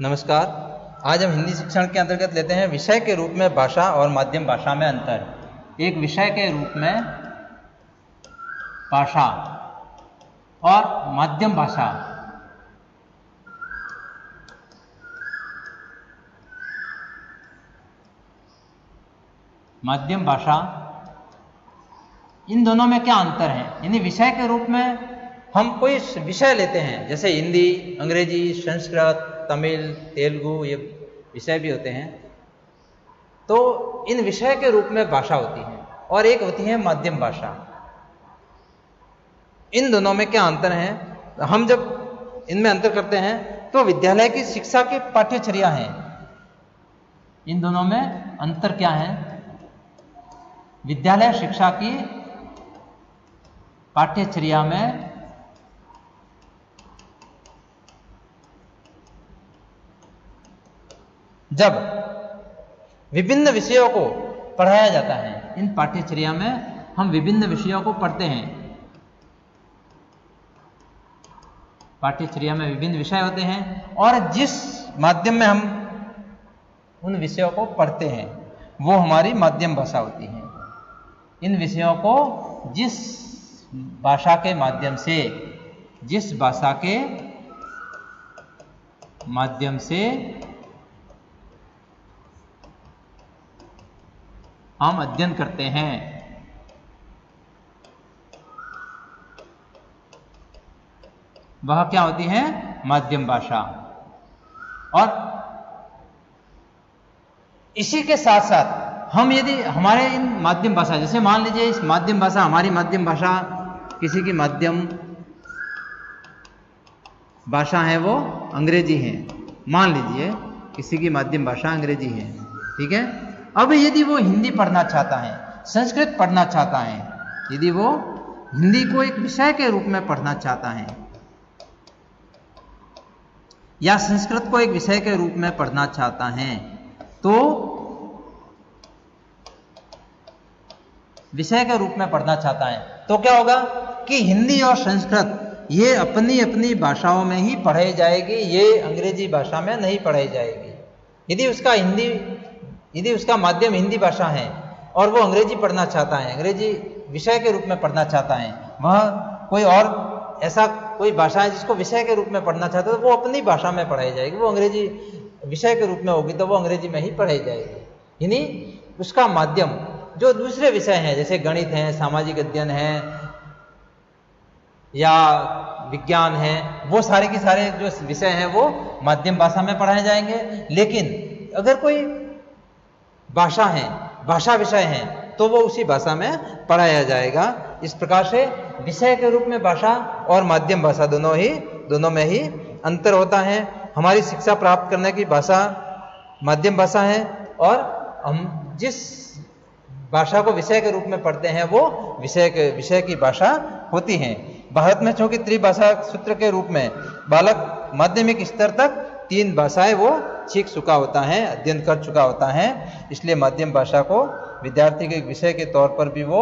नमस्कार। आज हम हिंदी शिक्षण के अंतर्गत लेते हैं विषय के रूप में भाषा और माध्यम भाषा में अंतर। एक विषय के रूप में भाषा और माध्यम भाषा। माध्यम भाषा, इन दोनों में क्या अंतर है? यानी विषय के रूप में हम कोई विषय लेते हैं, जैसे हिंदी, अंग्रेजी, संस्कृत, तमिल, तेलुगु, ये विषय भी होते हैं। तो इन विषय के रूप में भाषा होती है और एक होती है माध्यम भाषा। इन दोनों में क्या अंतर है? हम जब इनमें अंतर करते हैं तो विद्यालय की शिक्षा की पाठ्यचर्या है। इन दोनों में अंतर क्या है? विद्यालय शिक्षा की पाठ्यचर्या में जब विभिन्न विषयों को पढ़ाया जाता है, इन पाठ्यचर्या में हम विभिन्न विषयों को पढ़ते हैं। पाठ्यचर्या में विभिन्न विषय होते हैं और जिस माध्यम में हम उन विषयों को पढ़ते हैं वो हमारी माध्यम भाषा होती है। इन विषयों को जिस भाषा के माध्यम से, जिस भाषा के माध्यम से हम अध्ययन करते हैं, वह क्या होती है? माध्यम भाषा। और इसी के साथ साथ हम यदि हमारे इन माध्यम भाषा, जैसे मान लीजिए इस माध्यम भाषा, हमारी माध्यम भाषा, किसी की माध्यम भाषा है वो अंग्रेजी है, मान लीजिए किसी की माध्यम भाषा अंग्रेजी है, ठीक है। अब यदि वो हिंदी पढ़ना चाहता है, संस्कृत पढ़ना चाहता है, यदि वो हिंदी को एक विषय के रूप में पढ़ना चाहता है या संस्कृत को एक विषय के रूप में पढ़ना चाहता है, तो विषय के रूप में पढ़ना चाहता है तो क्या होगा कि हिंदी और संस्कृत ये अपनी अपनी भाषाओं में ही पढ़ाई जाएगी, ये अंग्रेजी भाषा में नहीं पढ़ाई जाएगी। यदि उसका माध्यम हिंदी भाषा है और वो अंग्रेजी पढ़ना चाहता है, अंग्रेजी विषय के रूप में पढ़ना चाहता है, वह कोई और ऐसा कोई भाषा है जिसको विषय के रूप में पढ़ना चाहता है, तो वो अपनी भाषा में पढ़ाई जाएगी। वो अंग्रेजी विषय के रूप में होगी तो वो अंग्रेजी में ही पढ़ाई जाएगी। यानी उसका माध्यम जो दूसरे विषय हैं, जैसे गणित है, सामाजिक अध्ययन है या विज्ञान है, वो सारे के सारे जो विषय हैं वो माध्यम भाषा में पढ़ाए जाएंगे। लेकिन अगर कोई भाषा है, भाषा विषय है, तो वो उसी भाषा में पढ़ाया जाएगा। इस प्रकार से विषय के रूप में भाषा और माध्यम भाषा दोनों में ही अंतर होता है। हमारी शिक्षा प्राप्त करने की भाषा माध्यम भाषा है और हम जिस भाषा को विषय के रूप में पढ़ते हैं वो विषय की भाषा होती है। भारत में चूंकि त्रिभाषा सूत्र के रूप में बालक माध्यमिक स्तर तक 3 भाषाएं वो सीख चुका होता है, अध्ययन कर चुका होता है, इसलिए माध्यम भाषा को विद्यार्थी के विषय के तौर पर भी वो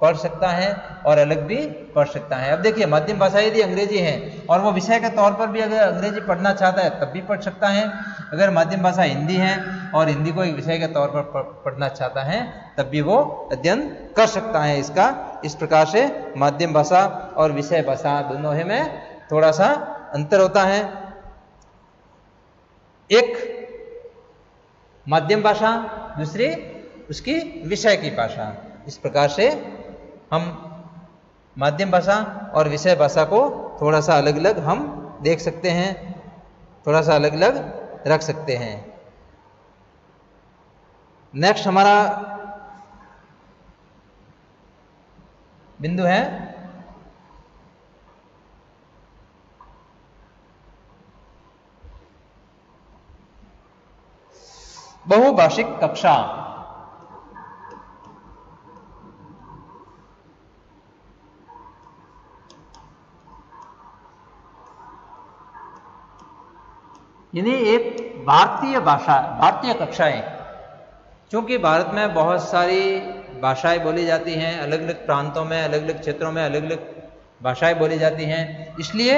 पढ़ सकता है और अलग भी पढ़ सकता है। अब देखिए, माध्यम भाषा यदि अंग्रेजी है और वो विषय के तौर पर भी अगर अंग्रेजी पढ़ना चाहता है तब भी पढ़ सकता है। अगर माध्यम भाषा हिंदी है और हिंदी को एक विषय के तौर पर पढ़ना चाहता है तब भी वो अध्ययन कर सकता है इसका। इस प्रकार से माध्यम भाषा और विषय भाषा दोनों में थोड़ा सा अंतर होता है। एक माध्यम भाषा, दूसरी उसकी विषय की भाषा। इस प्रकार से हम माध्यम भाषा और विषय भाषा को थोड़ा सा अलग अलग हम देख सकते हैं, थोड़ा सा अलग अलग रख सकते हैं। नेक्स्ट हमारा बिंदु है बहुभाषिक कक्षा। यानी एक भारतीय भाषा, भारतीय कक्षाएं। क्योंकि भारत में बहुत सारी भाषाएं बोली जाती हैं, अलग अलग प्रांतों में, अलग अलग क्षेत्रों में अलग अलग भाषाएं बोली जाती हैं, इसलिए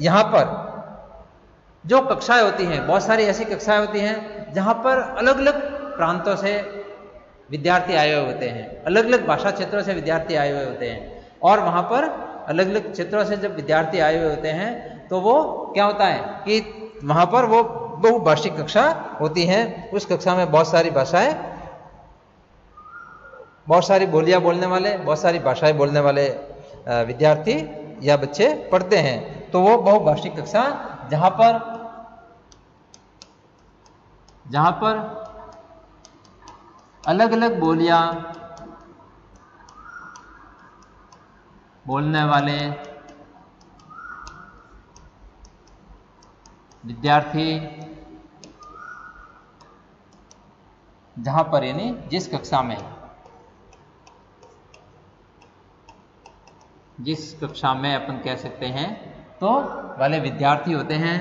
यहाँ पर जो कक्षाएं होती हैं, बहुत सारी ऐसी कक्षाएं होती हैं जहां पर अलग अलग प्रांतों से विद्यार्थी आए हुए होते हैं, अलग अलग भाषा क्षेत्रों से विद्यार्थी आए हुए होते हैं। और वहां पर अलग अलग क्षेत्रों से जब विद्यार्थी आए हुए होते हैं तो वो क्या होता है कि वहां पर वो बहुभाषिक कक्षा होती है। उस कक्षा में बहुत सारी भाषाएं, बहुत सारी बोलियां बोलने वाले, बहुत सारी भाषाएं बोलने वाले विद्यार्थी या बच्चे पढ़ते हैं। तो वो बहुभाषिक कक्षा जहां पर अलग अलग बोलियां बोलने वाले विद्यार्थी, जहां पर यानी जिस कक्षा में अपन कह सकते हैं तो वाले विद्यार्थी होते हैं,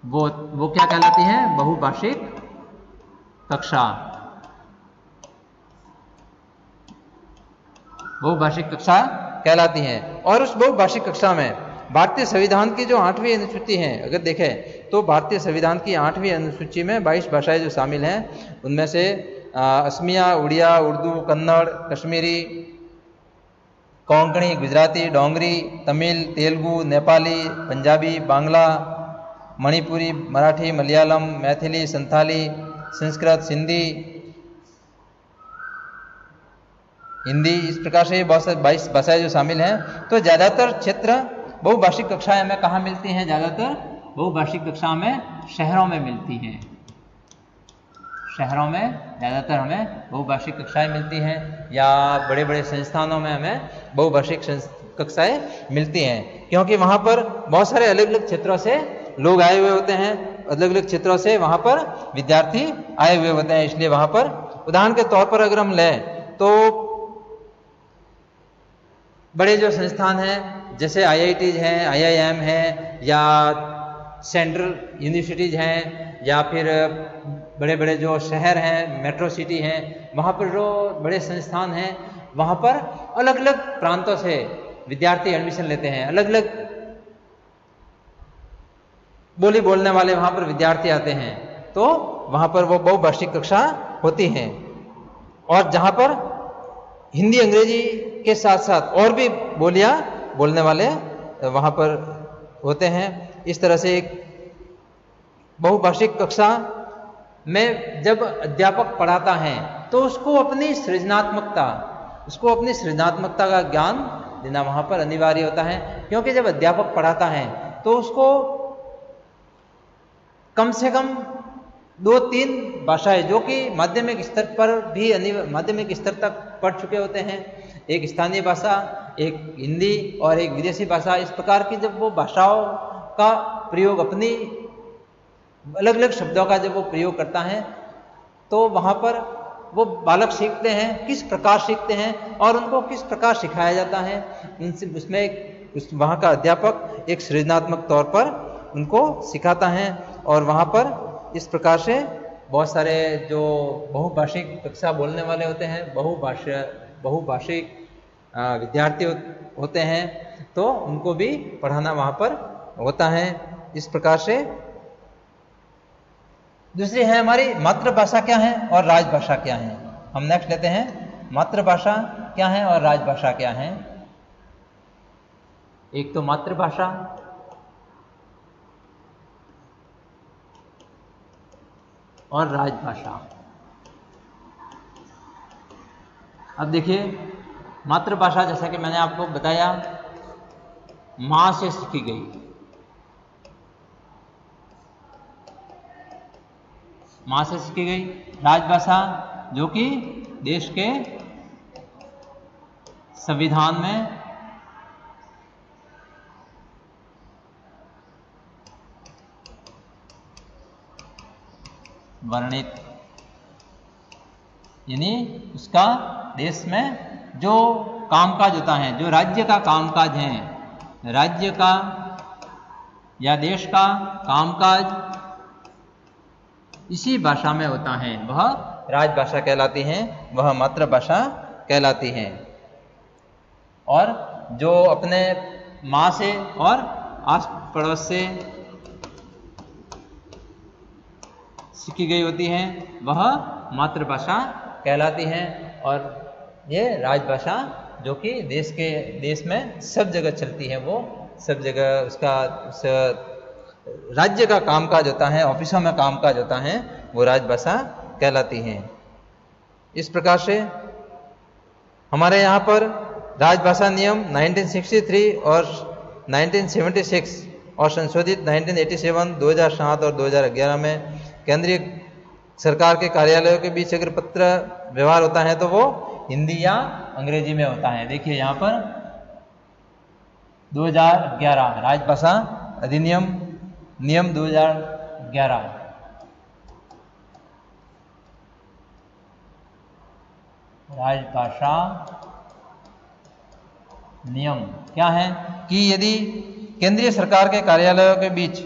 वो क्या कहलाती है? बहुभाषिक कक्षा। बहुभाषिक कक्षा कहलाती हैं। और उस बहुभाषिक कक्षा में भारतीय संविधान की जो 8वीं अनुसूची है, अगर देखें तो भारतीय संविधान की 8वीं अनुसूची में 22 भाषाएं जो शामिल हैं, उनमें से असमिया, उड़िया, उर्दू, कन्नड़, कश्मीरी, कोंकणी, गुजराती, डोंगरी, तमिल, तेलुगु, नेपाली, पंजाबी, बांग्ला, मणिपुरी, मराठी, मलयालम, मैथिली, संथाली, संस्कृत, सिंधी, हिंदी, इस प्रकार से बहुत सारी 22 भाषाएं जो शामिल हैं। तो ज़्यादातर क्षेत्र बहुभाषिक कक्षाएं हमें कहाँ मिलती हैं? ज़्यादातर बहुभाषिक कक्षाएं में शहरों में मिलती हैं। शहरों में ज़्यादातर हमें बहुभाषिक कक्षाएं मिलती हैं, या बड़े बड़े संस्थानों में हमें बहुभाषिक कक्षाएं मिलती हैं, क्योंकि वहाँ पर बहुत सारे अलग अलग क्षेत्रों से लोग आए हुए होते हैं, अलग अलग क्षेत्रों से वहाँ पर विद्यार्थी आए हुए होते हैं। इसलिए वहाँ पर उदाहरण के तौर पर अगर हम लें तो बड़े जो संस्थान हैं जैसे IITs हैं, IIM हैं, या सेंट्रल यूनिवर्सिटीज़ हैं, या फिर बड़े बड़े जो शहर हैं, मेट्रो सिटी हैं, वहाँ पर जो बड़े संस्थान हैं वहाँ पर अलग अलग प्रांतों से विद्यार्थी एडमिशन लेते हैं, अलग अलग बोली बोलने वाले वहाँ पर विद्यार्थी आते हैं। तो वहाँ पर वो बहुभाषिक कक्षा होती हैं। और जहाँ पर हिंदी अंग्रेजी के साथ साथ और भी बोलियां बोलने वाले वहाँ पर होते हैं। इस तरह से एक बहुभाषिक कक्षा में जब अध्यापक पढ़ाता है तो उसको अपनी सृजनात्मकता का ज्ञान देना वहाँ पर अनिवार्य होता है, क्योंकि जब अध्यापक पढ़ाता है तो उसको कम से कम 2-3 भाषाएं जो कि माध्यमिक स्तर पर भी माध्यमिक स्तर तक पढ़ चुके होते हैं, एक स्थानीय भाषा, एक हिंदी और एक विदेशी भाषा, इस प्रकार की जब वो भाषाओं का प्रयोग अपनी अलग अलग शब्दों का जब वो प्रयोग करता है तो वहाँ पर वो बालक सीखते हैं, किस प्रकार सीखते हैं और उनको किस प्रकार सिखाया जाता है। उसमें वहाँ का अध्यापक एक सृजनात्मक तौर पर उनको सिखाता है। और वहाँ पर इस प्रकार से बहुत सारे जो बहुभाषिक कक्षा बोलने वाले होते हैं, बहुभाषिक विद्यार्थी होते हैं, तो उनको भी पढ़ाना वहाँ पर होता है। इस प्रकार से दूसरी है हमारी मातृभाषा क्या है और राजभाषा क्या है। हम नेक्स्ट लेते हैं मातृभाषा क्या है और राजभाषा क्या है। एक तो मातृभाषा और राजभाषा। अब देखिए मातृभाषा, जैसा कि मैंने आपको बताया, मां से सीखी गई, मां से सीखी गई। राजभाषा जो कि देश के संविधान में वर्णित, यानी उसका देश में जो कामकाज होता है, जो राज्य का कामकाज है, राज्य का या देश का कामकाज इसी भाषा में होता है, वह राजभाषा कहलाती है, वह मातृभाषा कहलाती है। और जो अपने माँ से और आस पड़ोस से सीखी गई होती हैं वह मातृभाषा कहलाती हैं। और ये राजभाषा जो कि देश में सब जगह चलती है, वो सब जगह उसका राज्य का कामकाज होता है, ऑफिसों में कामकाज होता है, वो राजभाषा कहलाती हैं। इस प्रकार से हमारे यहाँ पर राजभाषा नियम 1963 और 1976 और संशोधित 1987, 2007 और 2011 में केंद्रीय सरकार के कार्यालयों के बीच अगर पत्र व्यवहार होता है तो वो हिंदी या अंग्रेजी में होता है। देखिए यहाँ पर 2011 राजभाषा अधिनियम नियम 2011 राजभाषा नियम क्या है कि यदि केंद्रीय सरकार के कार्यालयों के बीच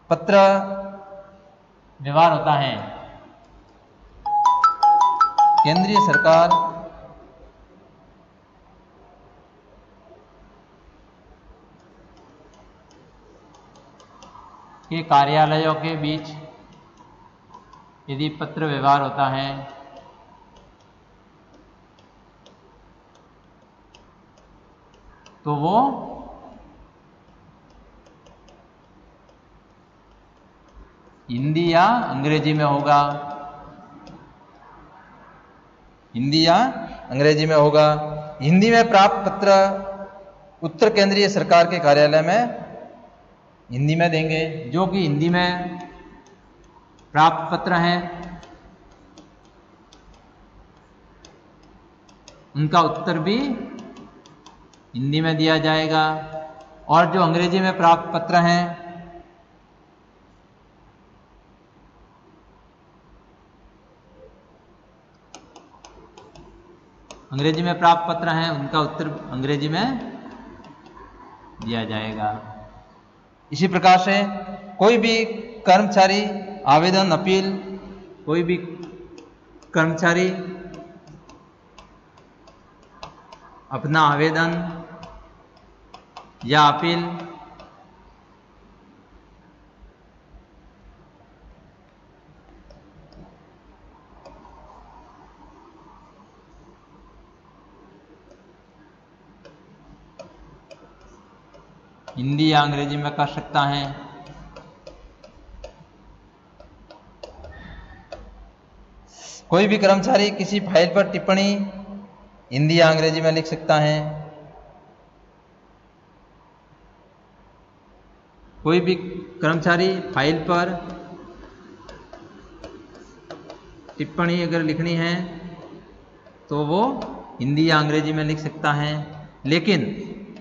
पत्र व्यवहार होता है, केंद्रीय सरकार के कार्यालयों के बीच यदि पत्र व्यवहार होता है तो वो हिंदी या अंग्रेजी में होगा, हिंदी या अंग्रेजी में होगा। हिंदी में प्राप्त पत्र उत्तर केंद्रीय सरकार के कार्यालय में हिंदी में देंगे। जो कि हिंदी में प्राप्त पत्र हैं उनका उत्तर भी हिंदी में दिया जाएगा, और जो अंग्रेजी में प्राप्त पत्र हैं अंग्रेजी में प्राप्त पत्र हैं उनका उत्तर अंग्रेजी में दिया जाएगा। इसी प्रकार से कोई भी कर्मचारी आवेदन अपील, कोई भी कर्मचारी अपना आवेदन या अपील हिंदी या अंग्रेजी में कर सकता है। कोई भी कर्मचारी किसी फाइल पर टिप्पणी हिंदी या अंग्रेजी में लिख सकता है। कोई भी कर्मचारी फाइल पर टिप्पणी अगर लिखनी है तो वो हिंदी या अंग्रेजी में लिख सकता है। लेकिन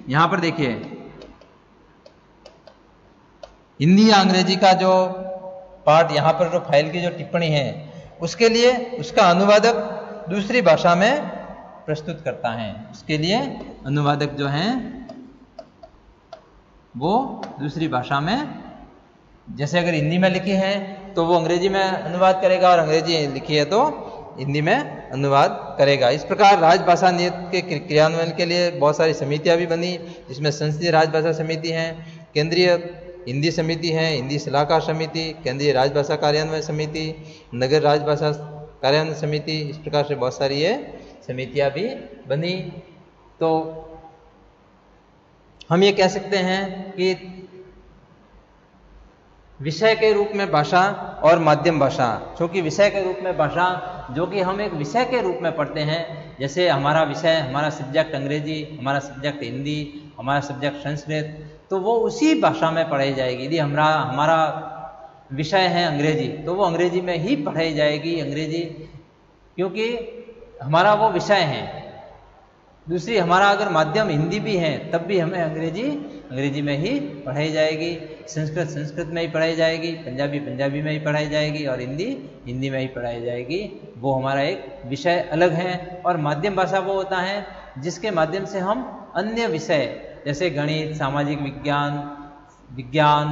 यहां पर देखिए हिंदी या अंग्रेजी का जो पार्ट यहां पर जो फाइल की जो टिप्पणी है उसके लिए उसका अनुवादक दूसरी भाषा में प्रस्तुत करता है। उसके लिए अनुवादक जो हैं वो दूसरी भाषा में, जैसे अगर हिंदी में लिखी है तो वो अंग्रेजी में अनुवाद करेगा और अंग्रेजी लिखी है तो हिंदी में अनुवाद करेगा। इस प्रकार राजभाषा नीति के क्रियान्वयन के लिए बहुत सारी समितियां भी बनी, जिसमें संसदीय राजभाषा समिति है, केंद्रीय हिंदी समिति है, हिंदी सलाहकार समिति, केंद्रीय राजभाषा कार्यान्वयन समिति, नगर राजभाषा कार्यान्वयन समिति। इस प्रकार से बहुत सारी ये समितियां भी बनी। तो हम ये कह सकते हैं कि विषय के रूप में भाषा और माध्यम भाषा, क्योंकि विषय के रूप में भाषा जो कि हम एक विषय के रूप में पढ़ते हैं, जैसे हमारा विषय, हमारा सब्जेक्ट अंग्रेजी, हमारा सब्जेक्ट हिंदी, हमारा सब्जेक्ट संस्कृत, तो वो उसी भाषा में पढ़ाई जाएगी। यदि हमारा विषय है अंग्रेजी तो वो अंग्रेजी में ही पढ़ाई जाएगी, अंग्रेजी, क्योंकि हमारा वो विषय है। दूसरी हमारा अगर माध्यम हिंदी भी है तब भी हमें अंग्रेजी में ही पढ़ाई जाएगी, संस्कृत में ही पढ़ाई जाएगी, पंजाबी में ही पढ़ाई जाएगी और हिंदी में ही पढ़ाई जाएगी। वो हमारा एक विषय अलग है। और माध्यम भाषा वो होता है जिसके माध्यम से हम अन्य विषय जैसे गणित, सामाजिक विज्ञान,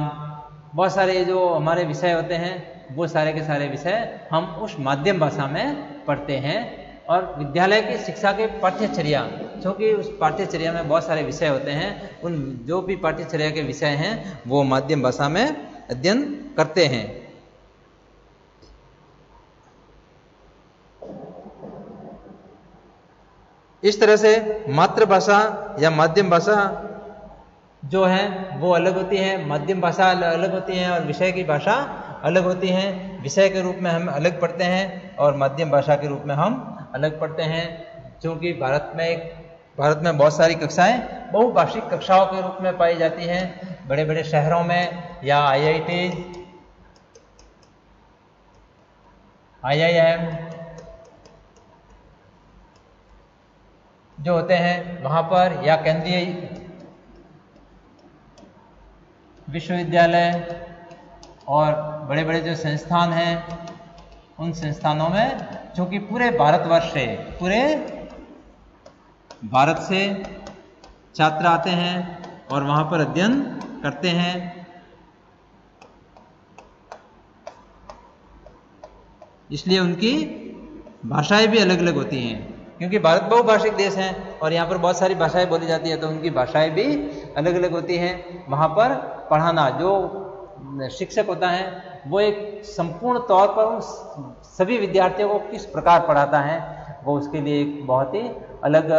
बहुत सारे जो हमारे विषय होते हैं वो सारे के सारे विषय हम उस माध्यम भाषा में पढ़ते हैं। और विद्यालय की शिक्षा के पाठ्यचर्या क्योंकि उस पाठ्यचर्या में बहुत सारे विषय होते हैं, उन जो भी पाठ्यचर्या के विषय हैं वो माध्यम भाषा में अध्ययन करते हैं। इस तरह से मातृभाषा या माध्यम भाषा जो है वो अलग होती है, माध्यम भाषा अलग होती है और विषय की भाषा अलग होती है। विषय के रूप में हम अलग पढ़ते हैं और माध्यम भाषा के रूप में हम अलग पढ़ते हैं। क्योंकि भारत में बहुत सारी कक्षाएं बहुभाषिक कक्षाओं के रूप में पाई जाती हैं। बड़े बड़े शहरों में या IIM जो होते हैं वहाँ पर, या केंद्रीय विश्वविद्यालय और बड़े बड़े जो संस्थान हैं, उन संस्थानों में चूँकि पूरे भारत से छात्र आते हैं और वहाँ पर अध्ययन करते हैं। इसलिए उनकी भाषाएं भी अलग अलग होती हैं। क्योंकि भारत बहुभाषिक देश है और यहाँ पर बहुत सारी भाषाएं बोली जाती है, तो उनकी भाषाएं भी अलग अलग होती हैं। वहाँ पर पढ़ाना, जो शिक्षक होता है वो एक संपूर्ण तौर पर उन सभी विद्यार्थियों को किस प्रकार पढ़ाता है, वो उसके लिए एक बहुत ही अलग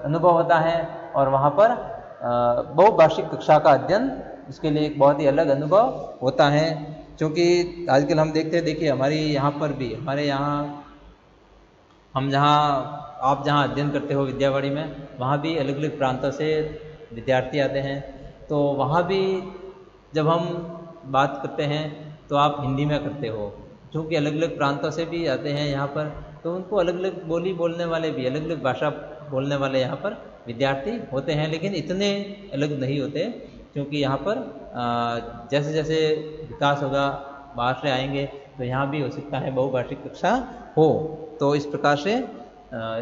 अनुभव होता है। और वहाँ पर बहुभाषिक कक्षा का अध्ययन उसके लिए एक बहुत ही अलग अनुभव होता है। क्योंकि आजकल हम देखिए हमारे यहाँ पर भी, हमारे यहाँ आप जहाँ अध्ययन करते हो विद्यावाड़ी में, वहाँ भी अलग अलग प्रांतों से विद्यार्थी आते हैं। तो वहाँ भी जब हम बात करते हैं तो आप हिंदी में करते हो, क्योंकि अलग अलग प्रांतों से भी आते हैं यहाँ पर, तो उनको अलग अलग बोली बोलने वाले भी, अलग अलग भाषा बोलने वाले यहाँ पर विद्यार्थी होते हैं। लेकिन इतने अलग नहीं होते, क्योंकि यहाँ पर जैसे जैसे विकास होगा, बाहर से आएंगे, तो यहाँ भी हो सकता है बहुभाषिक कक्षा हो। तो इस प्रकार से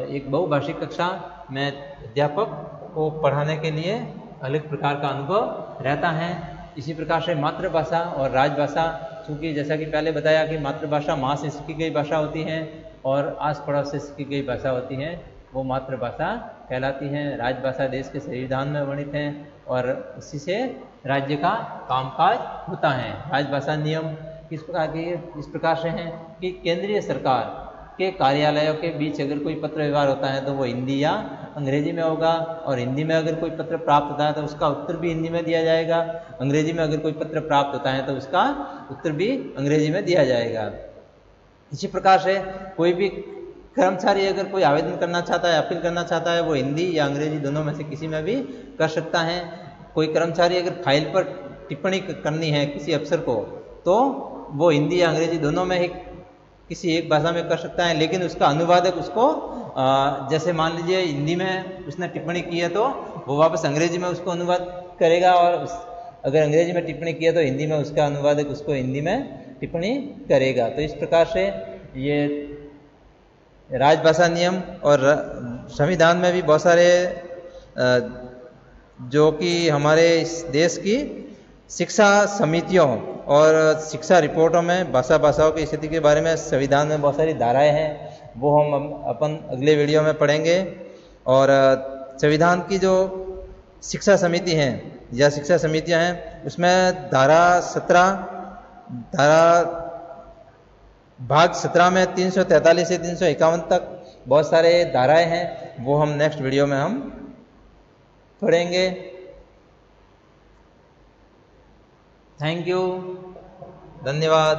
एक बहुभाषिक कक्षा में अध्यापक को पढ़ाने के लिए अलग प्रकार का अनुभव रहता है। इसी प्रकार से मातृभाषा और राजभाषा, चूँकि जैसा कि पहले बताया कि मातृभाषा माँ से सीखी गई भाषा होती है और आस पड़ोस से सीखी गई भाषा होती है, वो मातृभाषा कहलाती है। राजभाषा देश के संविधान में वर्णित है और इसी से राज्य का कामकाज होता है। राजभाषा नियम किस प्रकार से हैं कि केंद्रीय सरकार के कार्यालयों के बीच अगर कोई पत्र व्यवहार होता है तो वो हिंदी या अंग्रेजी में होगा, और हिंदी में अगर कोई पत्र प्राप्त होता है तो उसका उत्तर भी हिंदी में दिया जाएगा। अंग्रेजी में अगर कोई पत्र प्राप्त होता है तो उसका उत्तर भी अंग्रेजी में दिया जाएगा। इसी प्रकार से कोई भी कर्मचारी अगर कोई आवेदन करना चाहता है, अपील करना चाहता है, वो हिंदी या अंग्रेजी दोनों में से किसी में भी कर सकता है। कोई कर्मचारी अगर फाइल पर टिप्पणी करनी है किसी अफसर को, तो वो हिंदी या अंग्रेजी दोनों में ही किसी एक भाषा में कर सकता है। लेकिन उसका अनुवादक उसको जैसे मान लीजिए हिंदी में उसने टिप्पणी की है तो वो वापस अंग्रेजी में उसको अनुवाद करेगा, और अगर अंग्रेजी में टिप्पणी की है तो हिंदी में उसका अनुवादक उसको हिंदी में टिप्पणी करेगा। तो इस प्रकार से ये राजभाषा नियम और संविधान में भी बहुत सारे जो कि हमारे इस देश की शिक्षा समितियों और शिक्षा रिपोर्टों में भाषाओं की स्थिति के बारे में संविधान में बहुत सारी धाराएं हैं, वो हम अपन अगले वीडियो में पढ़ेंगे। और संविधान की जो शिक्षा समिति हैं या शिक्षा समितियां हैं, उसमें भाग 17 में 343 से 351 तक बहुत सारे धाराएं हैं, वो हम नेक्स्ट वीडियो में हम पढ़ेंगे। थैंक यू, धन्यवाद।